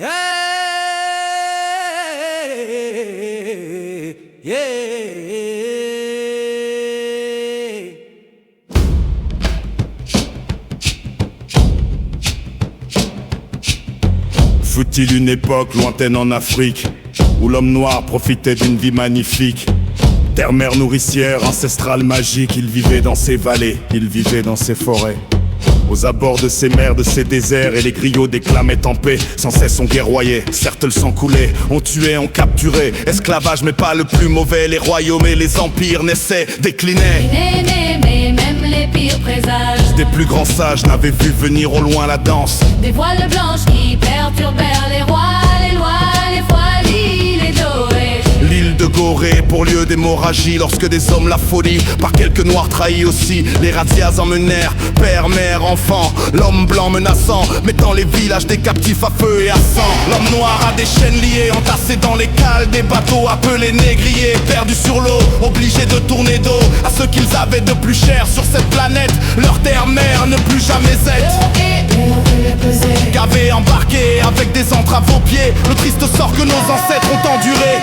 Hey, yeah. Fut-il une époque lointaine en Afrique où l'homme noir profitait d'une vie magnifique? Terre-mère nourricière, ancestrale magique, il vivait dans ses vallées, il vivait dans ses forêts. Aux abords de ces mers, de ces déserts, et les griots déclamaient en paix. Sans cesse on guerroyait, certes le sang coulait. On tuait, on capturait, esclavage mais pas le plus mauvais. Les royaumes et les empires naissaient, déclinaient. Mais même les pires présages Des plus grands sages n'avaient vu venir au loin la danse. des voiles blanches qui perturbèrent les rois, les lois, les fois, l'île est dorée. L'île de Gorée pour lieu d'hémorragie, lorsque des hommes la folie, par quelques noirs trahis aussi. Les razzias emmenèrent père, mère, enfant, l'homme blanc menaçant, mettant les villages des captifs à feu et à sang. L'homme noir a des chaînes liées, entassées dans les cales des bateaux appelés négriers, perdus sur l'eau, obligés de tourner dos à ce qu'ils avaient de plus cher sur cette planète. Leur terre-mère ne plus jamais être gavés, embarqués avec des entraves aux pieds, le triste sort que nos ancêtres ont enduré.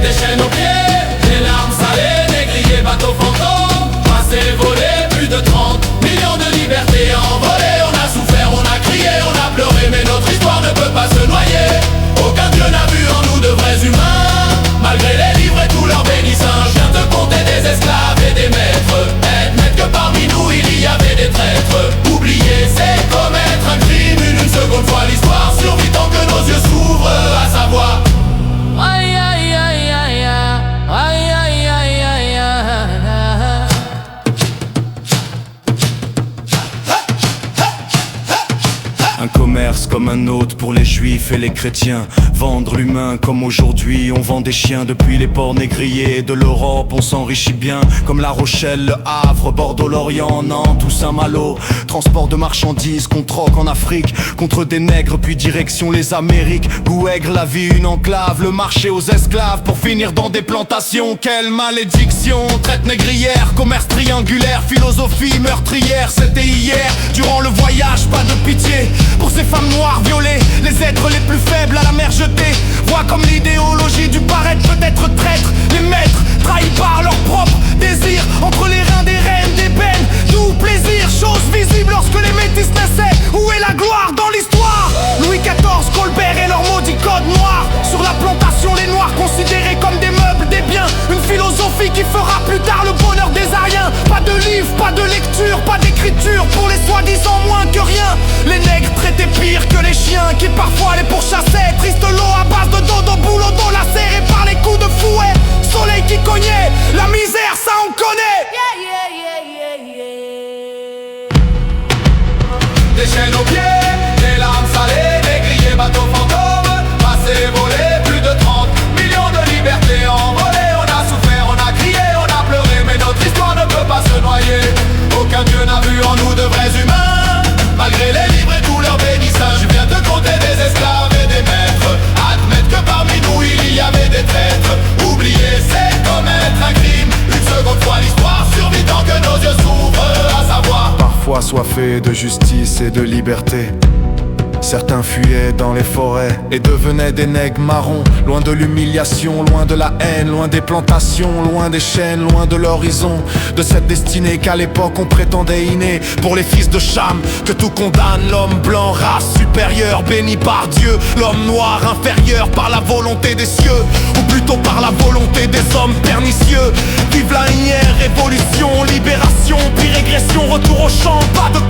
Des chaînes aux pieds, des larmes salées, négriers, bateaux fantômes, passés, volés, plus de 30 millions de libertés envolées. On a souffert, on a crié, on a pleuré, mais notre histoire ne peut pas se noyer. Aucun dieu n'a vu en nous de vrais humains, malgré les livres et tous leurs bénissants. Je viens te compter des esclaves et des maîtres, admettre que parmi nous il y avait des traîtres. Oublier c'est commettre un crime, une seconde fois l'histoire survit tant que nos yeux s'ouvrent à sa voix. Aïe aïe aïe aïe aïe aïe aïe aïe aïe. Un commerce comme un autre pour les juifs et les chrétiens. Vendre l'humain comme aujourd'hui on vend des chiens. Depuis les ports négriers de l'Europe on s'enrichit bien, comme La Rochelle, Le Havre, Bordeaux, Lorient, Nantes ou Saint-Malo. Transport de marchandises qu'on troque en Afrique contre des nègres, puis direction les Amériques. Goût aigre, la vie une enclave, le marché aux esclaves pour finir dans des plantations. Quelle malédiction! Traite négrière, commerce triangulaire, philosophie meurtrière. C'était hier, durant le voyage, pas de pitié pour ces femmes noires violées, les êtres les plus faibles à la mer jetés. Vois comme l'idéologie du paraître peut être traître. Les maîtres trahis par leur propre désir, entre les reins des reines d'ébène. Doux plaisir, chose visible lorsque les métis naissaient. Où est la gloire dans l'histoire? Louis XIV, Colbert et leur maudit code noir. Sur la plantation, les noirs considérés comme des meubles, des biens. Une philosophie qui fera plus tard le bonheur des Ariens. Pas de livre, pas de lecture, pas d'écriture pour les soi-disant moins que rien. Les nègres traités pire que les chiens qui parfois les pourchassaient. Triste lot à base de dodo, boulot, dos lacéré par les coups de fouet. Soleil qui cognait, la misère ça on connaît. Des chaînes aux pieds, des larmes salées, négriers, bateaux fantômes, passés, volés, plus de 30 millions de libertés envolées. On a souffert, on a crié, on a pleuré, mais notre histoire ne peut pas se noyer. Aucun dieu n'a vu en nous de vrais humains, malgré les livres et tous leurs bénissants. Je viens te compter des esclaves et des maîtres, admettre que parmi nous il y avait des traîtres. Oublier c'est commettre un crime, une seconde fois l'histoire survit tant que nos yeux s'ouvrent à savoir. Parfois soifés de justice et de liberté, certains fuyaient dans les forêts et devenaient des nègres marrons. Loin de l'humiliation, loin de la haine, loin des plantations, loin des chaînes, loin de l'horizon. De cette destinée qu'à l'époque on prétendait innée pour les fils de Cham, que tout condamne. L'homme blanc, race supérieure, béni par Dieu. L'homme noir, inférieur par la volonté des cieux, ou plutôt par la volonté des hommes pernicieux. Vive la hier révolution, libération, puis régression, retour au champ, pas de